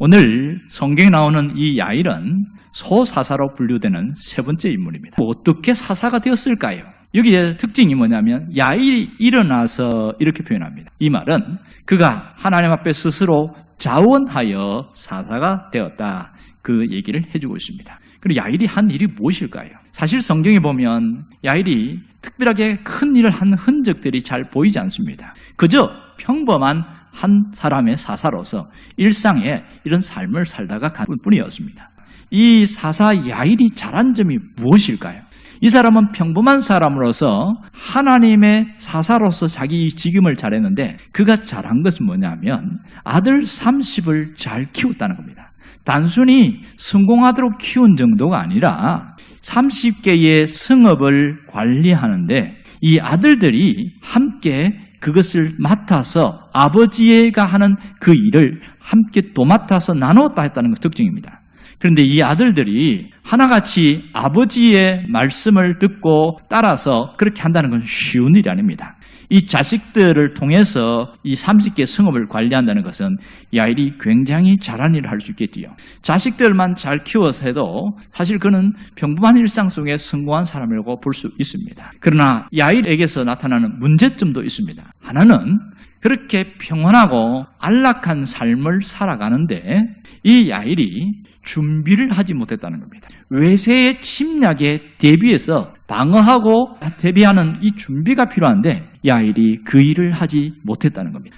오늘 성경에 나오는 이 야일은 소사사로 분류되는 세 번째 인물입니다. 어떻게 사사가 되었을까요? 여기에 특징이 뭐냐면 야일이 일어나서 이렇게 표현합니다. 이 말은 그가 하나님 앞에 스스로 자원하여 사사가 되었다, 그 얘기를 해주고 있습니다. 그리고 야일이 한 일이 무엇일까요? 사실 성경에 보면 야일이 특별하게 큰 일을 한 흔적들이 잘 보이지 않습니다. 그저 평범한 한 사람의 사사로서 일상에 이런 삶을 살다가 간 뿐이었습니다. 이 사사 야일이 잘한 점이 무엇일까요? 이 사람은 평범한 사람으로서 하나님의 사사로서 자기 직임을 잘했는데, 그가 잘한 것은 뭐냐면 아들 30을 잘 키웠다는 겁니다. 단순히 성공하도록 키운 정도가 아니라 30개의 성읍을 관리하는데 이 아들들이 함께 그것을 맡아서 아버지가 하는 그 일을 함께 또 맡아서 나누었다 했다는 것 특징입니다. 그런데 이 아들들이 하나같이 아버지의 말씀을 듣고 따라서 그렇게 한다는 건 쉬운 일이 아닙니다. 이 자식들을 통해서 이 30개 성읍을 관리한다는 것은 야일이 굉장히 잘한 일을 할 수 있겠지요. 자식들만 잘 키워서 해도 사실 그는 평범한 일상 속에 성공한 사람이라고 볼 수 있습니다. 그러나 야일에게서 나타나는 문제점도 있습니다. 하나는 그렇게 평온하고 안락한 삶을 살아가는데 이 야일이 준비를 하지 못했다는 겁니다. 외세의 침략에 대비해서 방어하고 대비하는 이 준비가 필요한데 야일이 그 일을 하지 못했다는 겁니다.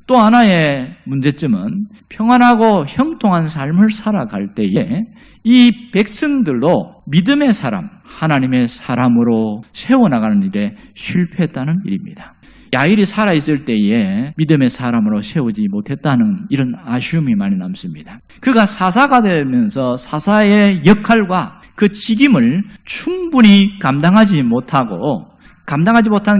또 하나의 문제점은 평안하고 형통한 삶을 살아갈 때에 이 백성들로 믿음의 사람, 하나님의 사람으로 세워나가는 일에 실패했다는 일입니다. 야일이 살아있을 때에 믿음의 사람으로 세우지 못했다는 이런 아쉬움이 많이 남습니다. 그가 사사가 되면서 사사의 역할과 그 직임을 충분히 감당하지 못한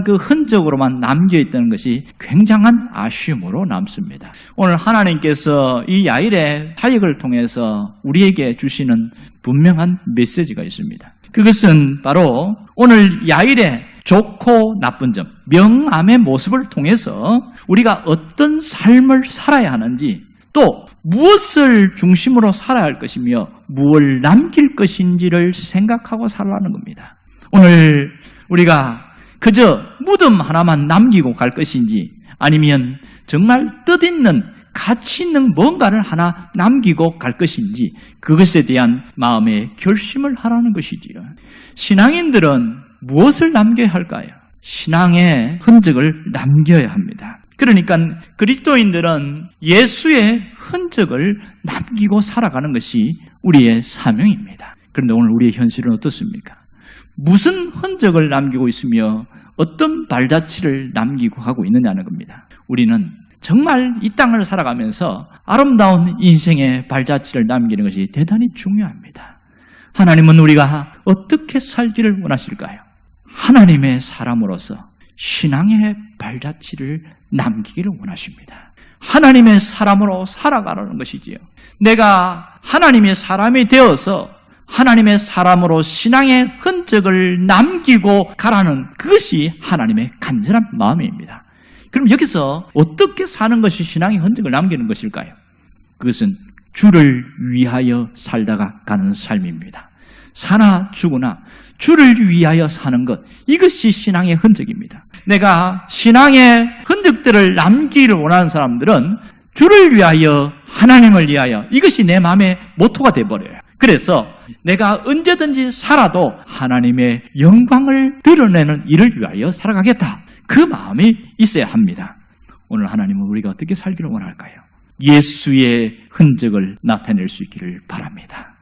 그 흔적으로만 남겨있다는 것이 굉장한 아쉬움으로 남습니다. 오늘 하나님께서 이 야일의 사역을 통해서 우리에게 주시는 분명한 메시지가 있습니다. 그것은 바로 오늘 야일의 좋고 나쁜 점, 명암의 모습을 통해서 우리가 어떤 삶을 살아야 하는지, 또 무엇을 중심으로 살아야 할 것이며 무엇을 남길 것인지를 생각하고 살라는 겁니다. 오늘 우리가 그저 무덤 하나만 남기고 갈 것인지, 아니면 정말 뜻있는 가치 있는 뭔가를 하나 남기고 갈 것인지, 그것에 대한 마음의 결심을 하라는 것이지요. 신앙인들은 무엇을 남겨야 할까요? 신앙의 흔적을 남겨야 합니다. 그러니까 그리스도인들은 예수의 흔적을 남기고 살아가는 것이 우리의 사명입니다. 그런데 오늘 우리의 현실은 어떻습니까? 무슨 흔적을 남기고 있으며 어떤 발자취를 남기고 가고 있느냐는 겁니다. 우리는 정말 이 땅을 살아가면서 아름다운 인생의 발자취를 남기는 것이 대단히 중요합니다. 하나님은 우리가 어떻게 살기를 원하실까요? 하나님의 사람으로서 신앙의 발자취를 남기기를 원하십니다. 하나님의 사람으로 살아가라는 것이지요. 내가 하나님의 사람이 되어서 하나님의 사람으로 신앙의 흔적을 남기고 가라는 그것이 하나님의 간절한 마음입니다. 그럼 여기서 어떻게 사는 것이 신앙의 흔적을 남기는 것일까요? 그것은 주를 위하여 살다가 가는 삶입니다. 사나 죽으나 주를 위하여 사는 것, 이것이 신앙의 흔적입니다. 내가 신앙의 흔적들을 남기기를 원하는 사람들은 주를 위하여, 하나님을 위하여, 이것이 내 마음의 모토가 되어버려요. 그래서 내가 언제든지 살아도 하나님의 영광을 드러내는 일을 위하여 살아가겠다, 그 마음이 있어야 합니다. 오늘 하나님은 우리가 어떻게 살기를 원할까요? 예수의 흔적을 나타낼 수 있기를 바랍니다.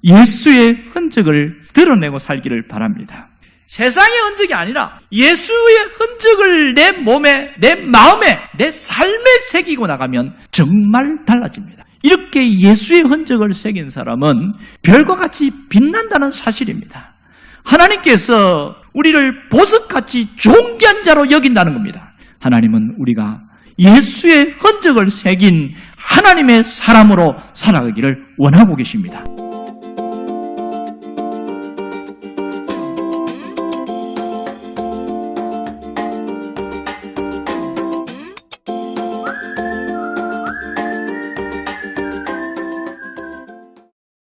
예수의 흔적을 드러내고 살기를 바랍니다. 세상의 흔적이 아니라 예수의 흔적을 내 몸에, 내 마음에, 내 삶에 새기고 나가면 정말 달라집니다. 이렇게 예수의 흔적을 새긴 사람은 별과 같이 빛난다는 사실입니다. 하나님께서 우리를 보석같이 존귀한 자로 여긴다는 겁니다. 하나님은 우리가 예수의 흔적을 새긴 하나님의 사람으로 살아가기를 원하고 계십니다.